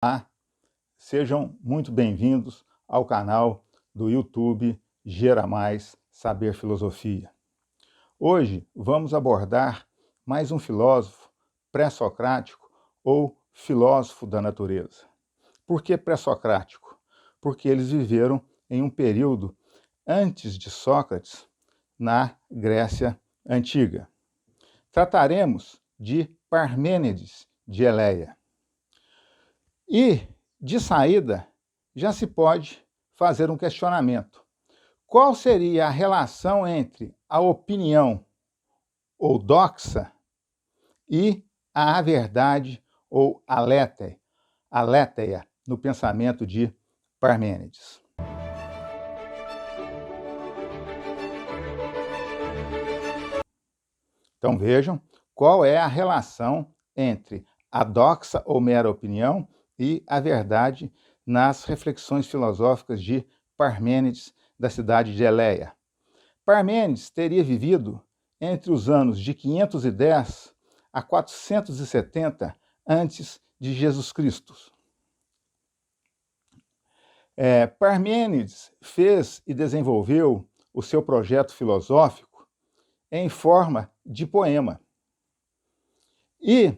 Olá, sejam muito bem-vindos ao canal do YouTube Gera Mais Saber Filosofia. Hoje vamos abordar mais um filósofo pré-socrático ou filósofo da natureza. Por que pré-socrático? Porque eles viveram em um período antes de Sócrates, na Grécia Antiga. Trataremos de Parmênides de Eleia. E, de saída, já se pode fazer um questionamento. Qual seria a relação entre a opinião, ou doxa, e a verdade, ou aletheia, no pensamento de Parmênides? Então vejam qual é a relação entre a doxa, ou mera opinião, e a verdade nas reflexões filosóficas de Parmênides, da cidade de Eleia. Parmênides teria vivido entre os anos de 510 a 470 antes de Jesus Cristo. Parmênides fez e desenvolveu o seu projeto filosófico em forma de poema e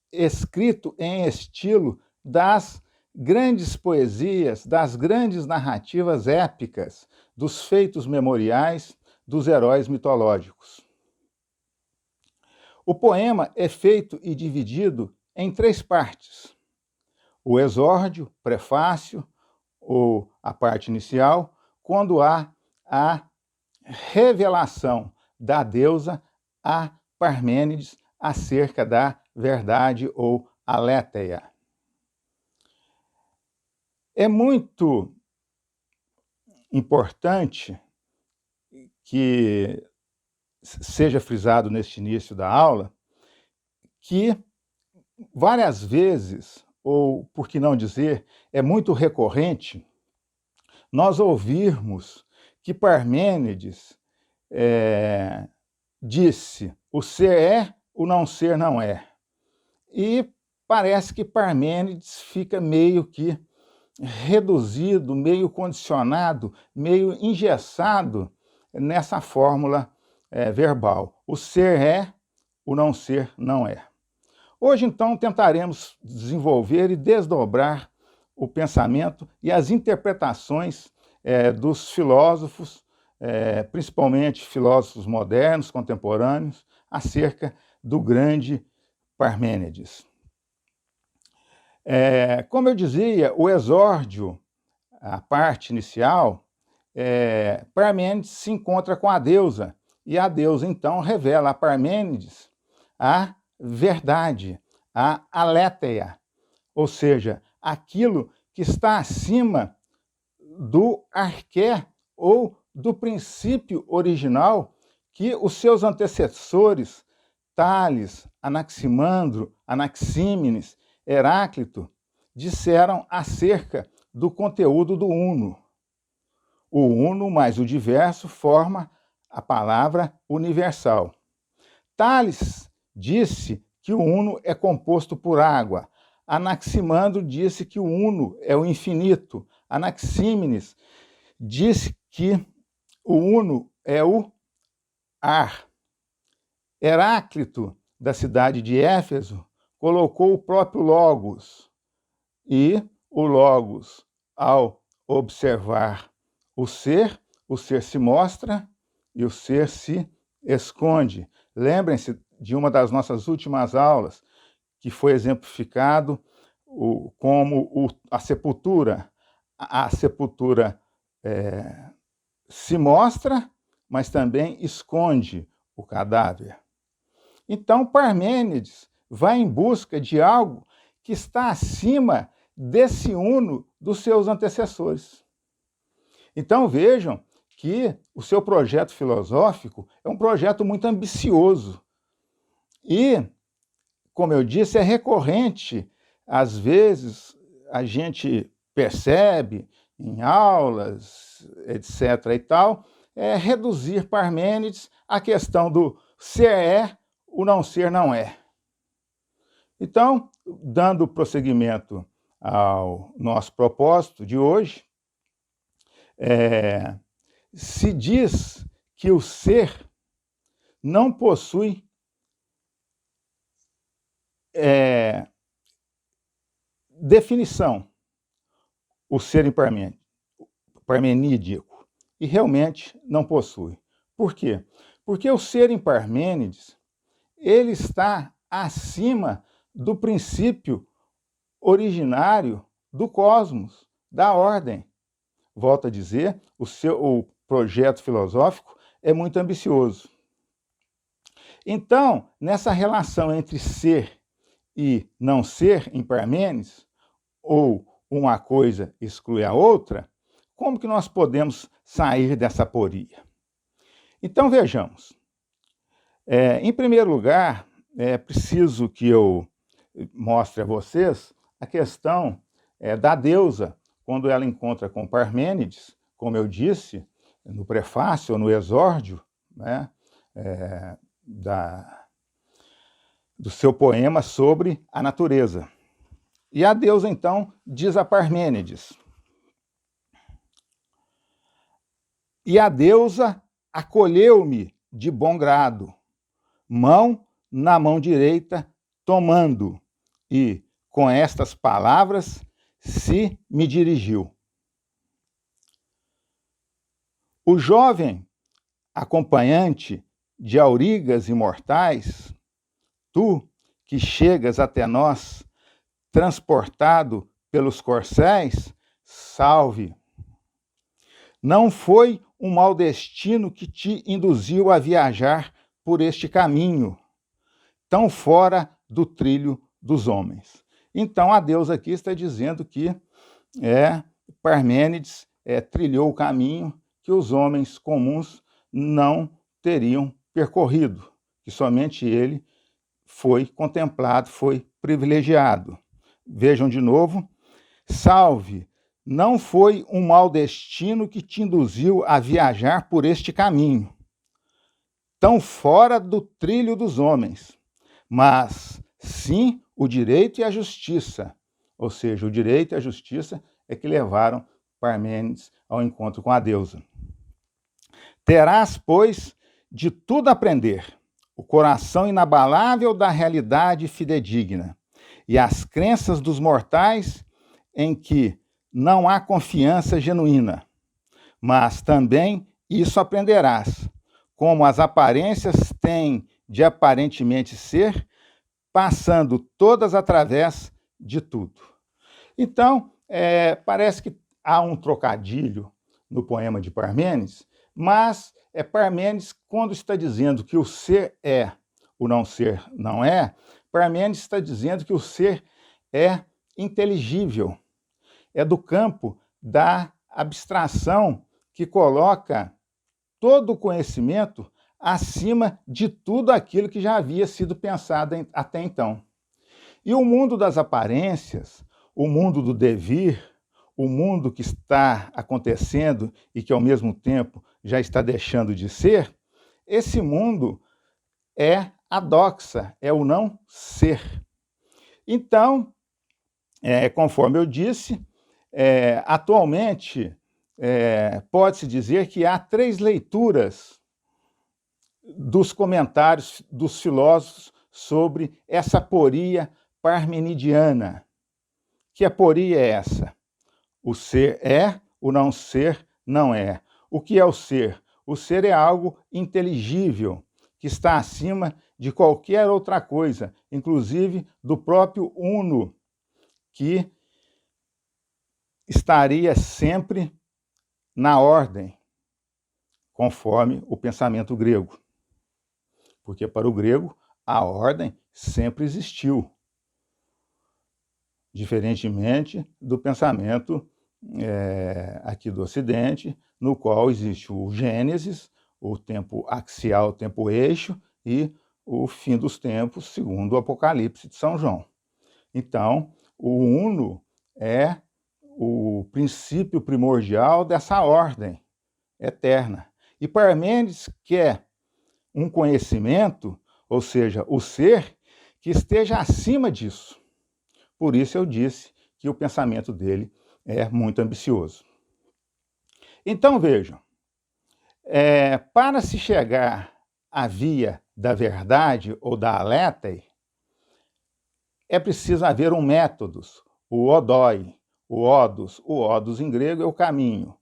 escrito em estilo das grandes poesias, das grandes narrativas épicas, dos feitos memoriais dos heróis mitológicos. O poema é feito e dividido em 3 partes: o exórdio, prefácio, ou a parte inicial, quando há a revelação da deusa a Parmênides acerca da verdade, ou aletheia. É muito importante que seja frisado neste início da aula que várias vezes, ou por que não dizer, é muito recorrente nós ouvirmos que Parmênides disse: o ser é, o não ser não é. E parece que Parmênides fica meio que reduzido, meio condicionado, meio engessado nessa fórmula verbal. O ser é, o não ser não é. Hoje, então, tentaremos desenvolver e desdobrar o pensamento e as interpretações dos filósofos, principalmente filósofos modernos, contemporâneos, acerca do grande Parmênides. Como eu dizia, o exórdio, a parte inicial, Parmênides se encontra com a deusa, e a deusa, então, revela a Parmênides a verdade, a aletheia, ou seja, aquilo que está acima do arqué, ou do princípio original que os seus antecessores, Tales, Anaximandro, Anaxímenes, Heráclito, disseram acerca do conteúdo do uno. O uno mais o diverso forma a palavra universal. Tales disse que o uno é composto por água. Anaximandro disse que o uno é o infinito. Anaxímenes disse que o uno é o ar. Heráclito, da cidade de Éfeso, colocou o próprio Logos, e o Logos, ao observar o ser se mostra e o ser se esconde. Lembrem-se de uma das nossas últimas aulas, que foi exemplificado como a sepultura. A sepultura se mostra, mas também esconde o cadáver. Então, Parmênides vai em busca de algo que está acima desse uno dos seus antecessores. Então, vejam que o seu projeto filosófico é um projeto muito ambicioso. E, como eu disse, é recorrente. Às vezes, a gente percebe em aulas, etc. e tal, reduzir Parmênides à questão do ser é, o não ser não é. Então, dando prosseguimento ao nosso propósito de hoje, se diz que o ser não possui definição, o ser parmenídico, e realmente não possui. Por quê? Porque o ser em Parmênides, ele está acima do princípio originário do cosmos, da ordem. Volto a dizer, o projeto filosófico é muito ambicioso. Então, nessa relação entre ser e não ser em Parmênides, ou uma coisa exclui a outra, como que nós podemos sair dessa aporia? Então, vejamos. Em primeiro lugar, é preciso que eu mostre a vocês a questão da deusa, quando ela encontra com Parmênides, como eu disse, no prefácio ou no exórdio, né, do seu poema sobre a natureza. E a deusa, então, diz a Parmênides: e a deusa acolheu-me de bom grado, mão na mão direita tomando, e, com estas palavras, se me dirigiu. O jovem acompanhante de aurigas imortais, tu que chegas até nós, transportado pelos corcéis, salve. Não foi um mau destino que te induziu a viajar por este caminho, tão fora do trilho dos homens. Então, a deusa aqui está dizendo que Parmênides trilhou o caminho que os homens comuns não teriam percorrido, que somente ele foi contemplado, foi privilegiado. Vejam de novo: salve, não foi um mau destino que te induziu a viajar por este caminho, tão fora do trilho dos homens, mas sim o direito e a justiça. Ou seja, o direito e a justiça é que levaram Parmênides ao encontro com a deusa. Terás, pois, de tudo aprender, o coração inabalável da realidade fidedigna, e as crenças dos mortais em que não há confiança genuína. Mas também isso aprenderás, como as aparências têm de aparentemente ser, passando todas através de tudo. Então, parece que há um trocadilho no poema de Parmênides, mas Parmênides, quando está dizendo que o ser é, o não ser não é, Parmênides está dizendo que o ser é inteligível, é do campo da abstração que coloca todo o conhecimento acima de tudo aquilo que já havia sido pensado até então. E o mundo das aparências, o mundo do devir, o mundo que está acontecendo e que, ao mesmo tempo, já está deixando de ser, esse mundo é a doxa, é o não ser. Então, conforme eu disse, atualmente pode-se dizer que há 3 leituras dos comentários dos filósofos sobre essa aporia parmenidiana. Que aporia é essa? O ser é, o não ser não é. O que é o ser? O ser é algo inteligível, que está acima de qualquer outra coisa, inclusive do próprio uno, que estaria sempre na ordem, conforme o pensamento grego. Porque para o grego, a ordem sempre existiu, diferentemente do pensamento aqui do Ocidente, no qual existe o Gênesis, o tempo axial, o tempo eixo, e o fim dos tempos, segundo o Apocalipse de São João. Então, o uno é o princípio primordial dessa ordem eterna. E Parmênides quer um conhecimento, ou seja, o ser, que esteja acima disso. Por isso eu disse que o pensamento dele é muito ambicioso. Então, vejam, para se chegar à via da verdade ou da aletheia, é preciso haver um método, o odoi, o odos em grego é o caminho.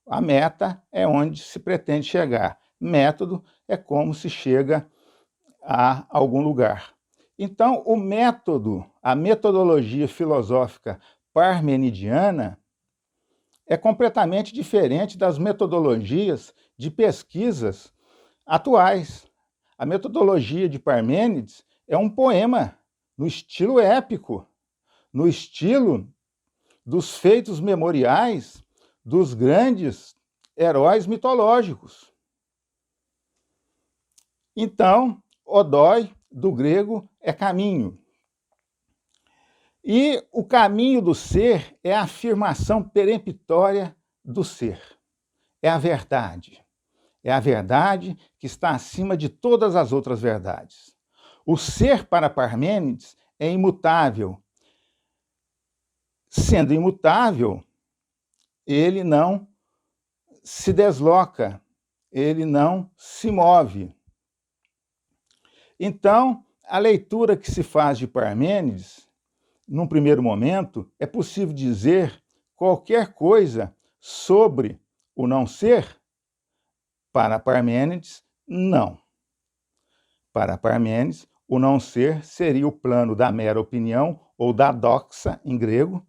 A meta é onde se pretende chegar. Método é como se chega a algum lugar. Então, o método, a metodologia filosófica parmenidiana é completamente diferente das metodologias de pesquisas atuais. A metodologia de Parmênides é um poema no estilo épico, no estilo dos feitos memoriais dos grandes heróis mitológicos. Então, odoi, do grego, é caminho. E o caminho do ser é a afirmação peremptória do ser. É a verdade. É a verdade que está acima de todas as outras verdades. O ser para Parmênides é imutável. Sendo imutável, ele não se desloca, ele não se move. Então, a leitura que se faz de Parmênides, num primeiro momento, é possível dizer qualquer coisa sobre o não ser? Para Parmênides, não. Para Parmênides, o não ser seria o plano da mera opinião, ou da doxa, em grego,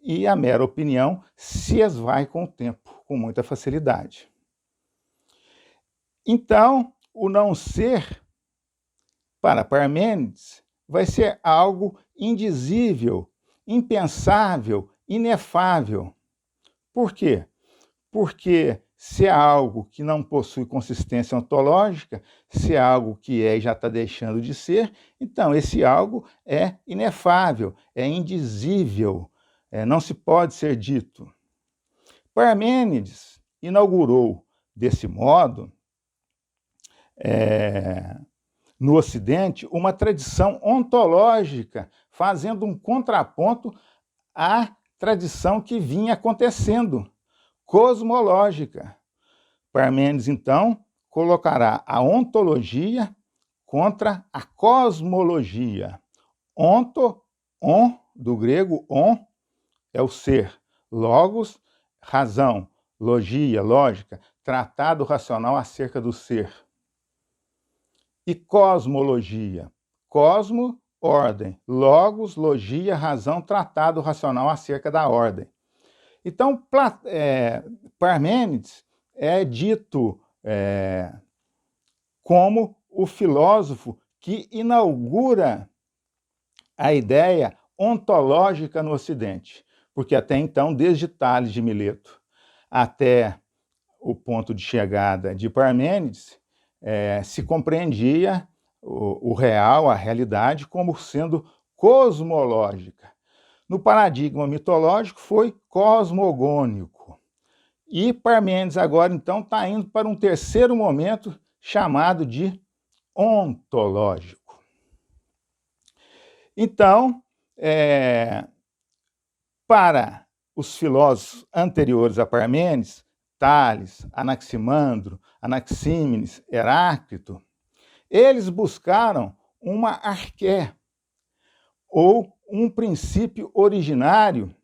e a mera opinião se esvai com o tempo, com muita facilidade. Então, o não ser, para Parmênides, vai ser algo indizível, impensável, inefável. Por quê? Porque se é algo que não possui consistência ontológica, se é algo que é e já está deixando de ser, então esse algo é inefável, é indizível, não se pode ser dito. Parmênides inaugurou, desse modo, no Ocidente, uma tradição ontológica, fazendo um contraponto à tradição que vinha acontecendo, cosmológica. Parmênides, então, colocará a ontologia contra a cosmologia. Onto, do grego, é o ser. Logos, razão. Logia, lógica, tratado racional acerca do ser. E cosmologia. Cosmo, ordem. Logos, logia, razão, tratado racional acerca da ordem. Então, Parmênides é dito como o filósofo que inaugura a ideia ontológica no Ocidente, porque até então, desde Tales de Mileto até o ponto de chegada de Parmênides, se compreendia o real, a realidade, como sendo cosmológica. No paradigma mitológico foi cosmogônico. E Parmênides agora, então, está indo para um terceiro momento chamado de ontológico. Então, para os filósofos anteriores a Parmênides, Tales, Anaximandro, Anaxímenes, Heráclito, eles buscaram uma arqué, ou um princípio originário,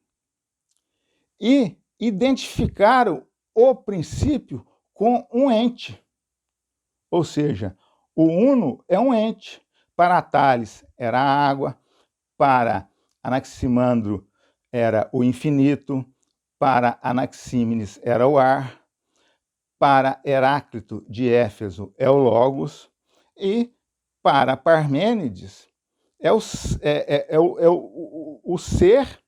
e identificaram o princípio com um ente. Ou seja, o uno é um ente. Para Tales era a água, para Anaximandro era o infinito, para Anaxímenes era o ar, para Heráclito de Éfeso é o logos, e para Parmênides é o ser,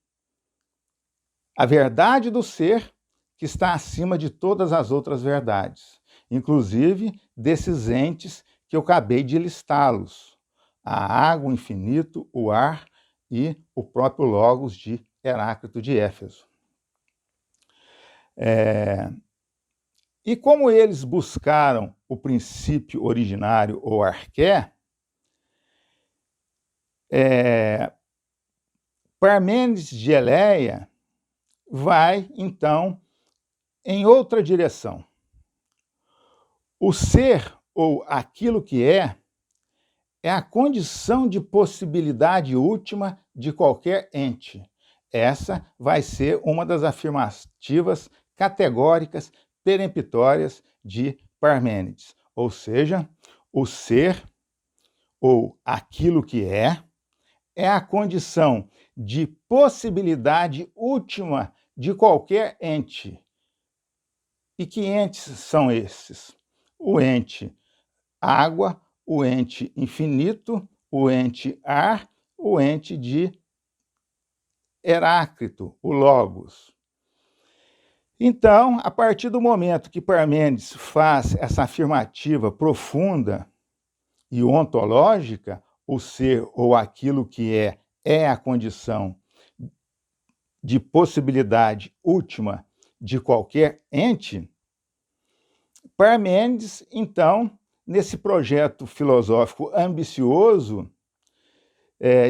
a verdade do ser que está acima de todas as outras verdades, inclusive desses entes que eu acabei de listá-los: a água, o infinito, o ar e o próprio logos de Heráclito de Éfeso. E como eles buscaram o princípio originário ou arqué, Parmênides de Eleia vai, então, em outra direção. O ser, ou aquilo que é a condição de possibilidade última de qualquer ente. Essa vai ser uma das afirmativas categóricas peremptórias de Parmênides. Ou seja, o ser, ou aquilo que é a condição de possibilidade última de qualquer ente. E que entes são esses? O ente água, o ente infinito, o ente ar, o ente de Heráclito, o Logos. Então, a partir do momento que Parmênides faz essa afirmativa profunda e ontológica, o ser ou aquilo que é a condição de possibilidade última de qualquer ente, Parmênides, então, nesse projeto filosófico ambicioso,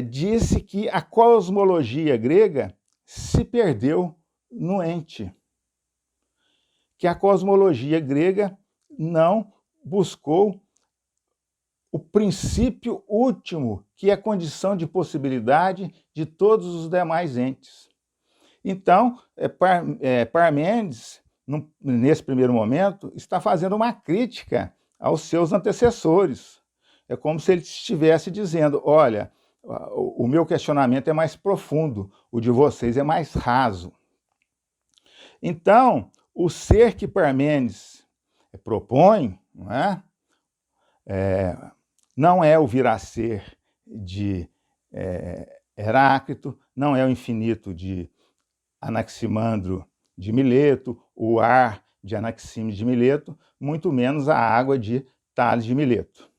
disse que a cosmologia grega se perdeu no ente, que a cosmologia grega não buscou o princípio último, que é a condição de possibilidade de todos os demais entes. Então, Parmênides, nesse primeiro momento, está fazendo uma crítica aos seus antecessores. É como se ele estivesse dizendo, olha, o meu questionamento é mais profundo, o de vocês é mais raso. Então, o ser que Parmênides propõe, não é o vir a ser de Heráclito, não é o infinito de Anaximandro de Mileto, o ar de Anaxímenes de Mileto, muito menos a água de Tales de Mileto.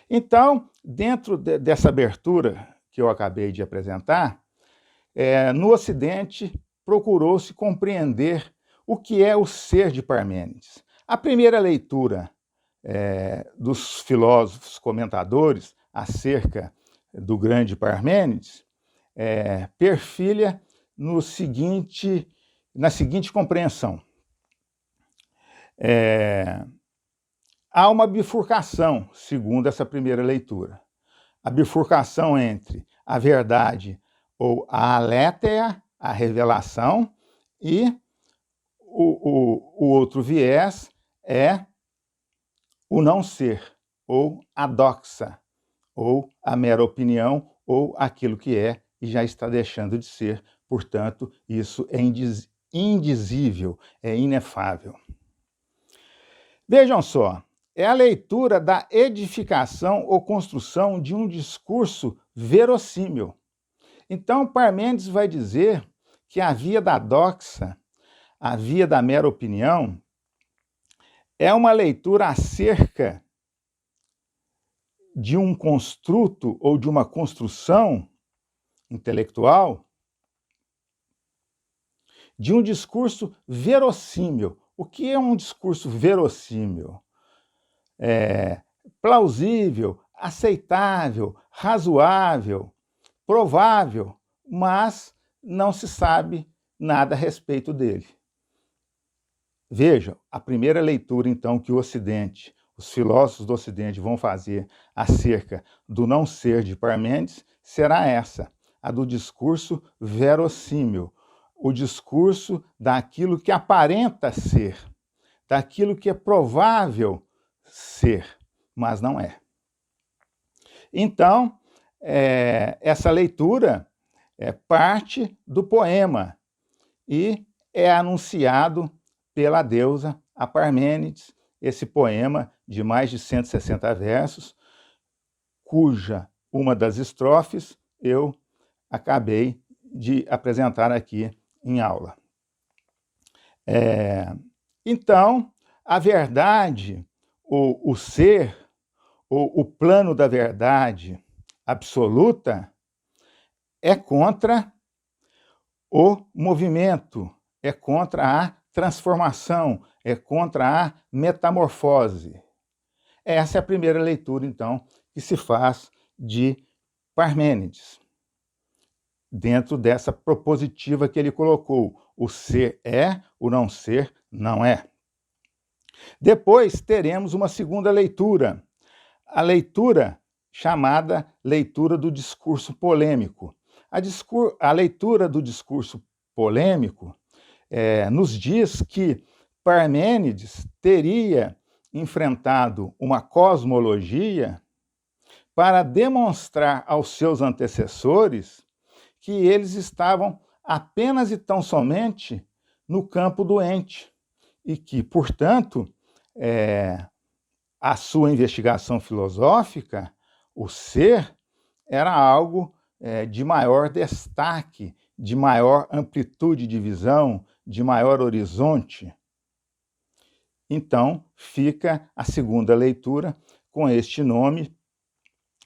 Então, dentro dessa abertura que eu acabei de apresentar, no Ocidente procurou-se compreender o que é o ser de Parmênides. A primeira leitura dos filósofos comentadores acerca do grande Parmênides perfilha na seguinte compreensão. Há uma bifurcação, segundo essa primeira leitura. A bifurcação entre a verdade ou a aletheia, a revelação, e o outro viés é o não ser, ou a doxa, ou a mera opinião, ou aquilo que é e já está deixando de ser. Portanto, isso é indizível, é inefável. Vejam só, é a leitura da edificação ou construção de um discurso verossímil. Então, Parmênides vai dizer que a via da doxa, a via da mera opinião, é uma leitura acerca de um construto ou de uma construção intelectual de um discurso verossímil. O que é um discurso verossímil? Plausível, aceitável, razoável, provável, mas não se sabe nada a respeito dele. Veja, a primeira leitura, então, que o Ocidente, os filósofos do Ocidente vão fazer acerca do não ser de Parmênides será essa, a do discurso verossímil, o discurso daquilo que aparenta ser, daquilo que é provável ser, mas não é. Então, essa leitura é parte do poema e é anunciado pela deusa a Parmênides, esse poema de mais de 160 versos, cuja uma das estrofes eu acabei de apresentar aqui em aula. Então, a verdade, o ser, o plano da verdade absoluta é contra o movimento, é contra a transformação, é contra a metamorfose. Essa é a primeira leitura, então, que se faz de Parmênides. dentro dessa propositiva que ele colocou. O ser é, o não ser não é. Depois teremos uma segunda leitura, a leitura chamada leitura do discurso polêmico. A leitura do discurso polêmico nos diz que Parmênides teria enfrentado uma cosmologia para demonstrar aos seus antecessores que eles estavam apenas e tão somente no campo do ente e que, portanto, a sua investigação filosófica, o ser, era algo de maior destaque, de maior amplitude de visão, de maior horizonte. Então, fica a segunda leitura com este nome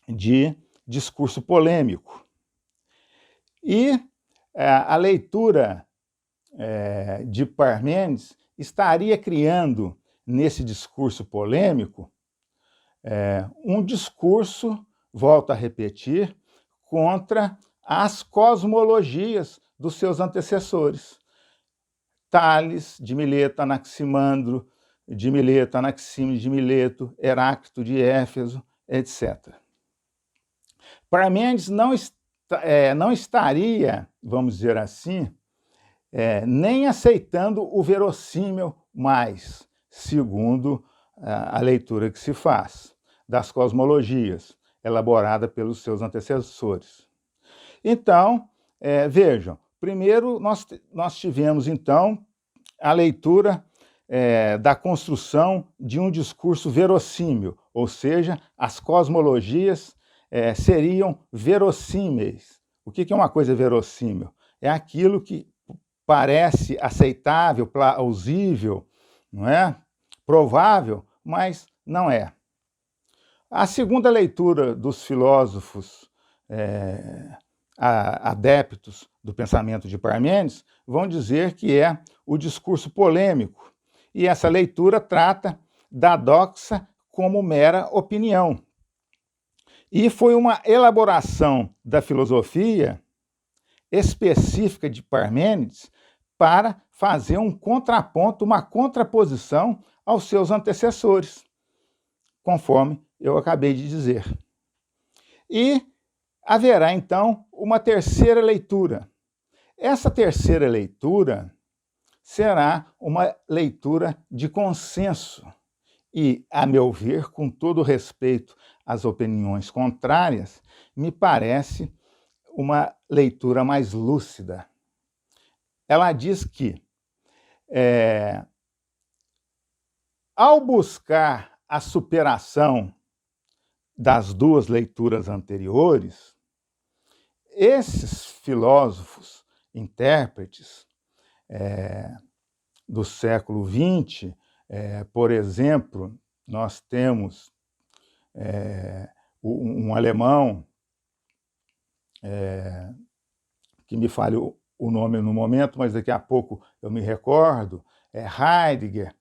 de discurso polêmico. E a leitura de Parmênides estaria criando, nesse discurso polêmico, um discurso, volto a repetir, contra as cosmologias dos seus antecessores. Tales de Mileto, Anaximandro de Mileto, Anaxímenes de Mileto, Heráclito de Éfeso, etc. Parmênides não estaria, vamos dizer assim, nem aceitando o verossímil mais, segundo a leitura que se faz das cosmologias elaborada pelos seus antecessores. Então, vejam, primeiro nós tivemos, então, a leitura da construção de um discurso verossímil, ou seja, as cosmologias seriam verossímeis. O que é uma coisa verossímil? É aquilo que parece aceitável, plausível, não é? Provável, mas não é. A segunda leitura dos filósofos adeptos do pensamento de Parmênides vão dizer que é o discurso polêmico, e essa leitura trata da doxa como mera opinião. E foi uma elaboração da filosofia específica de Parmênides para fazer um contraponto, uma contraposição aos seus antecessores, conforme eu acabei de dizer. E haverá, então, uma terceira leitura. Essa terceira leitura será uma leitura de consenso e, a meu ver, com todo respeito às opiniões contrárias, me parece uma leitura mais lúcida. Ela diz que, ao buscar a superação das duas leituras anteriores, esses filósofos intérpretes do século XX, por exemplo, nós temos um alemão, que me falha o nome no momento, mas daqui a pouco eu me recordo, Heidegger,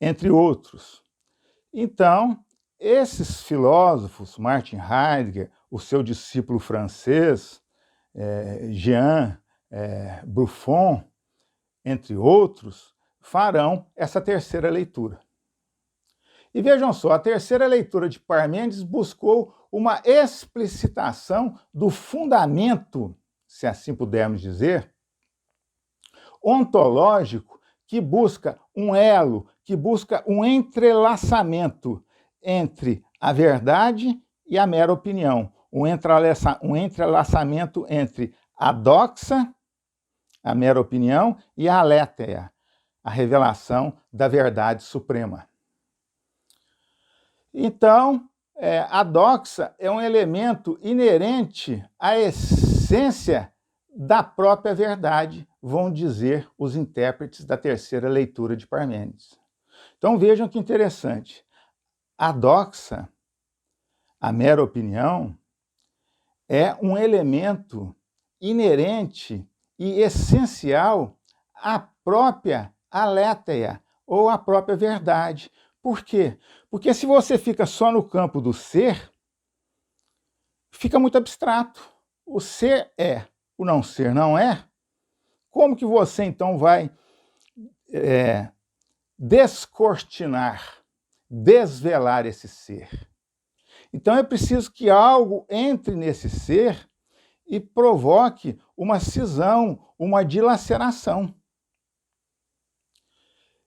entre outros. Então, esses filósofos, Martin Heidegger, o seu discípulo francês, Jean Buffon, entre outros, farão essa terceira leitura. E vejam só, a terceira leitura de Parmênides buscou uma explicitação do fundamento, se assim pudermos dizer, ontológico, que busca um elo, que busca um entrelaçamento entre a verdade e a mera opinião, um entrelaçamento entre a doxa, a mera opinião, e a aletheia, a revelação da verdade suprema. Então, a doxa é um elemento inerente à essência da própria verdade, vão dizer os intérpretes da terceira leitura de Parmênides. Então vejam que interessante. A doxa, a mera opinião, é um elemento inerente e essencial à própria aletheia, ou à própria verdade. Por quê? Porque se você fica só no campo do ser, fica muito abstrato. o ser é, o não ser não é, como que você então vai descortinar, desvelar esse ser? Então é preciso que algo entre nesse ser e provoque uma cisão, uma dilaceração.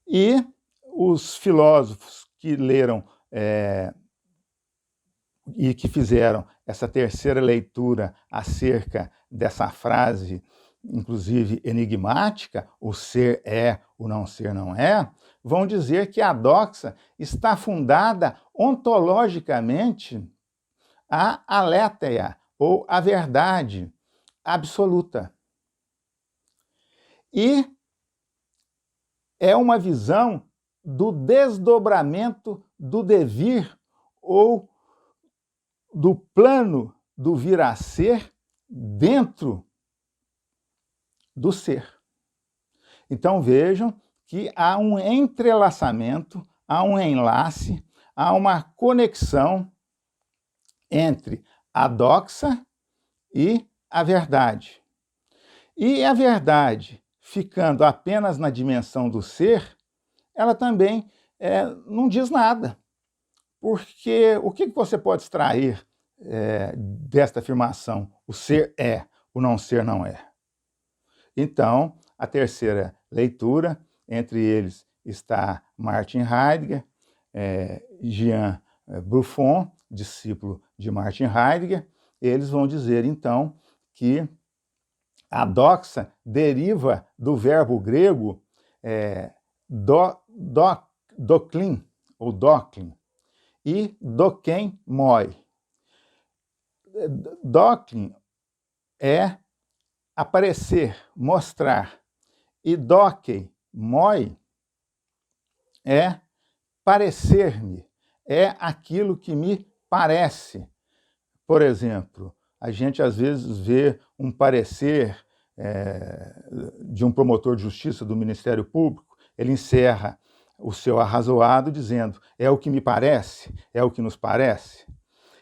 E os filósofos que leram e que fizeram essa terceira leitura acerca dessa frase, inclusive enigmática, o ser é, o não ser não é, vão dizer que a doxa está fundada ontologicamente a aletheia, ou a verdade absoluta. E é uma visão do desdobramento do devir ou do plano do vir a ser dentro do ser. Então vejam que há um entrelaçamento, há um enlace, há uma conexão entre a doxa e a verdade. E a verdade, ficando apenas na dimensão do ser, ela também não diz nada. Porque o que você pode extrair desta afirmação? O ser é, o não ser não é. Então, a terceira leitura, entre eles está Martin Heidegger, Jean Buffon, discípulo de Martin Heidegger, eles vão dizer, então, que a doxa deriva do verbo grego doklin, ou doklin, e doken moi. Doklin é aparecer, mostrar, e doken moi é parecer-me, é aquilo que me parece. Por exemplo, a gente às vezes vê um parecer de um promotor de justiça do Ministério Público, ele encerra o seu arrazoado dizendo, é o que me parece, é o que nos parece.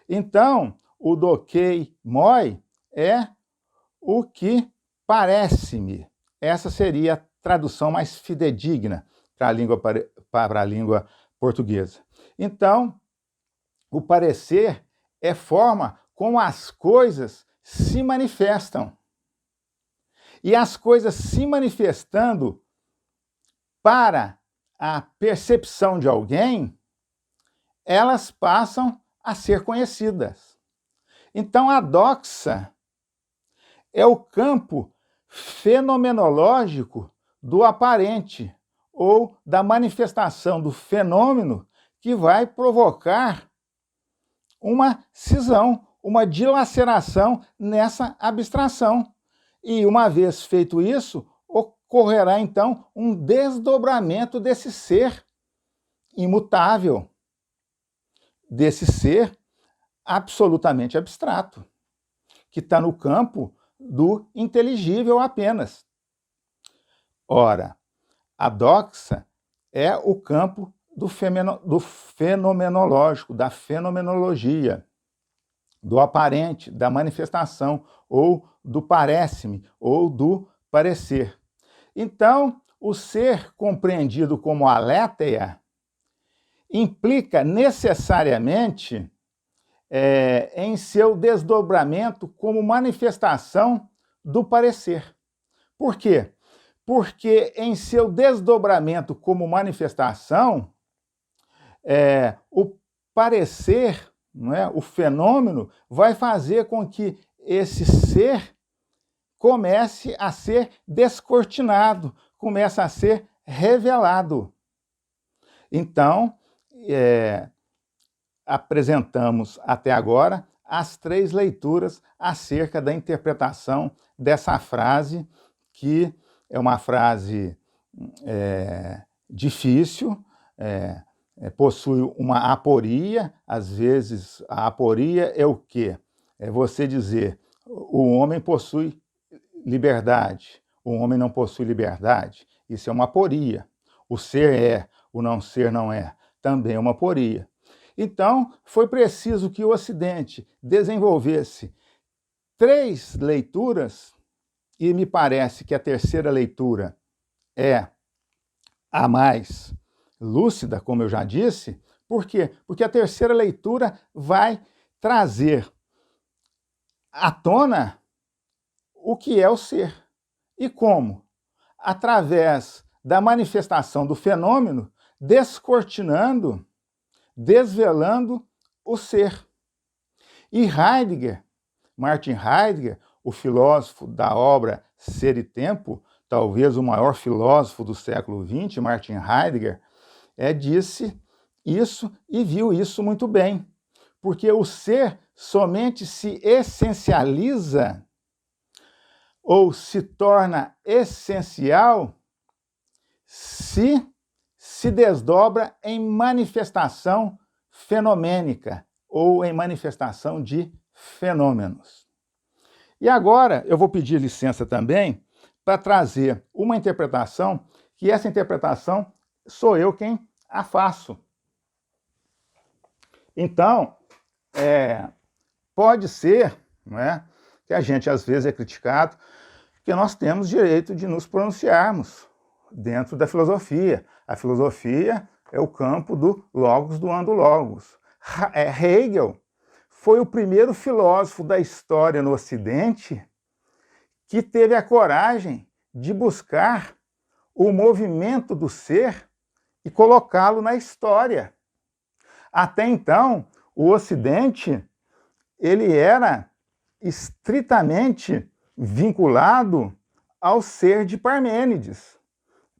Então, o dokei moi é o que parece-me. Essa seria a tradução mais fidedigna para a língua portuguesa. Então, o parecer é forma como as coisas se manifestam. E as coisas se manifestando para a percepção de alguém, elas passam a ser conhecidas. Então, a doxa é o campo fenomenológico do aparente, ou da manifestação do fenômeno que vai provocar uma cisão, uma dilaceração nessa abstração. E uma vez feito isso, ocorrerá então um desdobramento desse ser imutável, desse ser absolutamente abstrato, que está no campo do inteligível apenas. Ora, a doxa é o campo do fenomenológico, da fenomenologia, do aparente, da manifestação, ou do parece-me, ou do parecer. Então, o ser compreendido como aletheia implica necessariamente em seu desdobramento como manifestação do parecer. Por quê? Porque em seu desdobramento como manifestação, o parecer, não é, o fenômeno, vai fazer com que esse ser comece a ser descortinado, comece a ser revelado. Então, apresentamos até agora as três leituras acerca da interpretação dessa frase, que é uma frase difícil, possui uma aporia. Às vezes a aporia é o quê? É você dizer, o homem possui liberdade, o homem não possui liberdade. Isso é uma aporia. O ser é, o não ser não é. Também é uma aporia. Então, foi preciso que o Ocidente desenvolvesse 3 leituras, e me parece que a terceira leitura é a mais lúcida, como eu já disse. Por quê? Porque a terceira leitura vai trazer à tona o que é o ser. E como? Através da manifestação do fenômeno, descortinando, desvelando o ser. E Heidegger, Martin Heidegger, o filósofo da obra Ser e Tempo, talvez o maior filósofo do século XX, Martin Heidegger, disse isso e viu isso muito bem, porque o ser somente se essencializa ou se torna essencial se desdobra em manifestação fenomênica ou em manifestação de fenômenos. E agora eu vou pedir licença também para trazer uma interpretação, que essa interpretação sou eu quem a faço. Então, pode ser, não é, que a gente às vezes é criticado porque nós temos direito de nos pronunciarmos dentro da filosofia. A filosofia é o campo do logos do andologos. Hegel foi o primeiro filósofo da história no Ocidente que teve a coragem de buscar o movimento do ser e colocá-lo na história. Até então, o Ocidente ele era estritamente vinculado ao ser de Parmênides.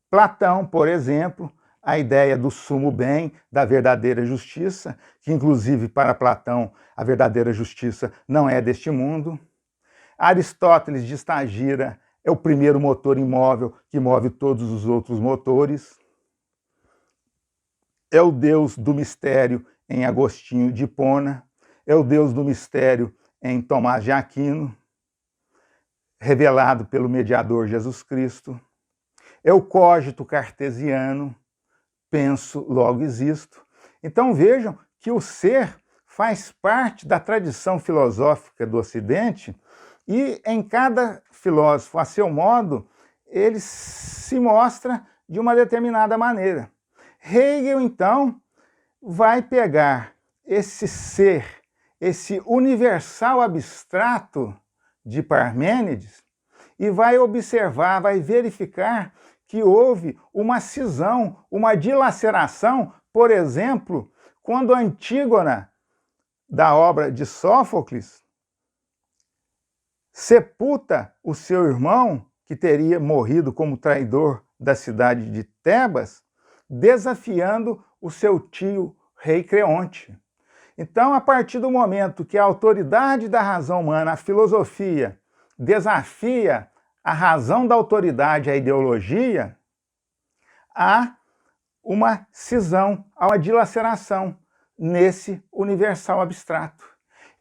Platão, por exemplo, a ideia do sumo bem, da verdadeira justiça, que inclusive para Platão a verdadeira justiça não é deste mundo. Aristóteles de Estagira é o primeiro motor imóvel que move todos os outros motores. É o Deus do mistério em Agostinho de Hipona, é o Deus do mistério em Tomás de Aquino, revelado pelo mediador Jesus Cristo. É o cogito cartesiano, penso, logo existo. Então vejam que o ser faz parte da tradição filosófica do Ocidente e em cada filósofo, a seu modo, ele se mostra de uma determinada maneira. Hegel, então, vai pegar esse ser, esse universal abstrato de Parmênides e vai observar, vai verificar que houve uma cisão, uma dilaceração, por exemplo, quando Antígona, da obra de Sófocles, sepulta o seu irmão, que teria morrido como traidor da cidade de Tebas, desafiando o seu tio rei Creonte. Então, a partir do momento que a autoridade da razão humana, a filosofia, desafia a razão da autoridade, a ideologia, há uma cisão, há uma dilaceração nesse universal abstrato.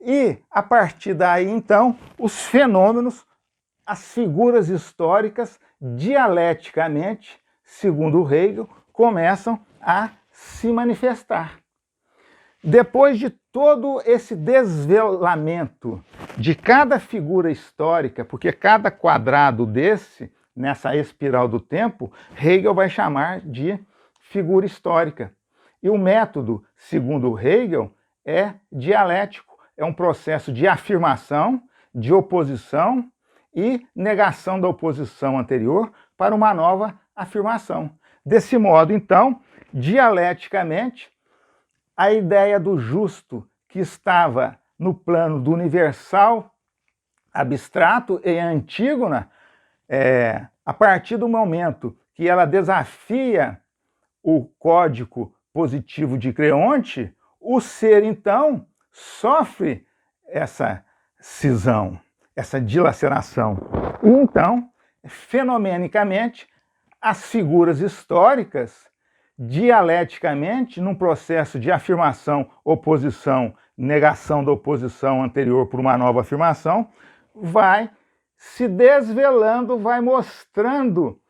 E, a partir daí, então, os fenômenos, as figuras históricas, dialeticamente, segundo Hegel, começam a se manifestar. Depois de todo esse desvelamento de cada figura histórica, porque cada quadrado desse, nessa espiral do tempo, Hegel vai chamar de figura histórica. E o método, segundo Hegel, é dialético, é um processo de afirmação, de oposição e negação da oposição anterior para uma nova afirmação. Desse modo, então, dialeticamente, a ideia do justo que estava no plano do universal abstrato em Antígona, a partir do momento que ela desafia o código positivo de Creonte, o ser, então, sofre essa cisão, essa dilaceração. E, então, fenomenicamente, as figuras históricas, dialeticamente, num processo de afirmação, oposição, negação da oposição anterior por uma nova afirmação, vai se desvelando, vai mostrando,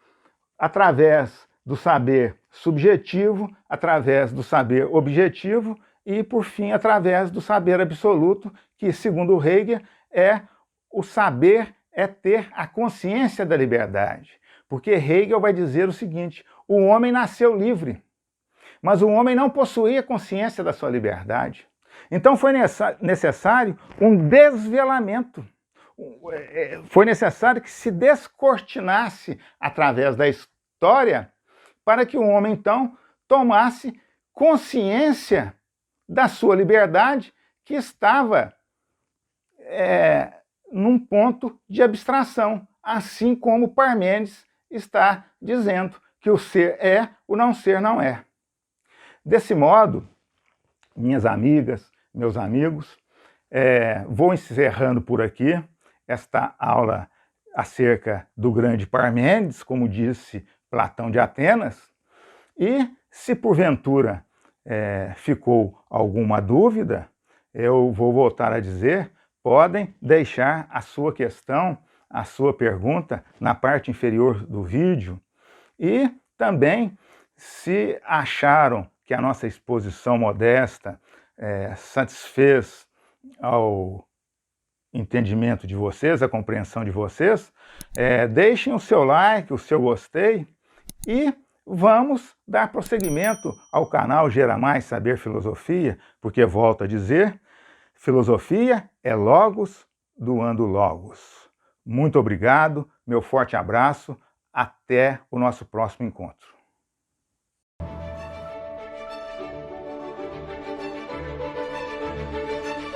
através do saber subjetivo, através do saber objetivo e, por fim, através do saber absoluto, que, segundo Hegel, é o saber é ter a consciência da liberdade. Porque Hegel vai dizer o seguinte: o homem nasceu livre, mas o homem não possuía consciência da sua liberdade. Então foi necessário um desvelamento. Foi necessário que se descortinasse através da história para que o homem, então, tomasse consciência da sua liberdade, que estava num ponto de abstração, assim como Parmênides está dizendo que o ser é, o não ser não é. Desse modo, minhas amigas, meus amigos, vou encerrando por aqui esta aula acerca do grande Parmênides, como disse Platão de Atenas, e se porventura ficou alguma dúvida, eu vou voltar a dizer, podem deixar a sua questão, a sua pergunta na parte inferior do vídeo, e também, se acharam que a nossa exposição modesta satisfez ao entendimento de vocês, a compreensão de vocês, deixem o seu like, o seu gostei, e vamos dar prosseguimento ao canal Gera Mais Saber Filosofia, porque, volto a dizer, filosofia é logos doando logos. Muito obrigado, meu forte abraço, até o nosso próximo encontro.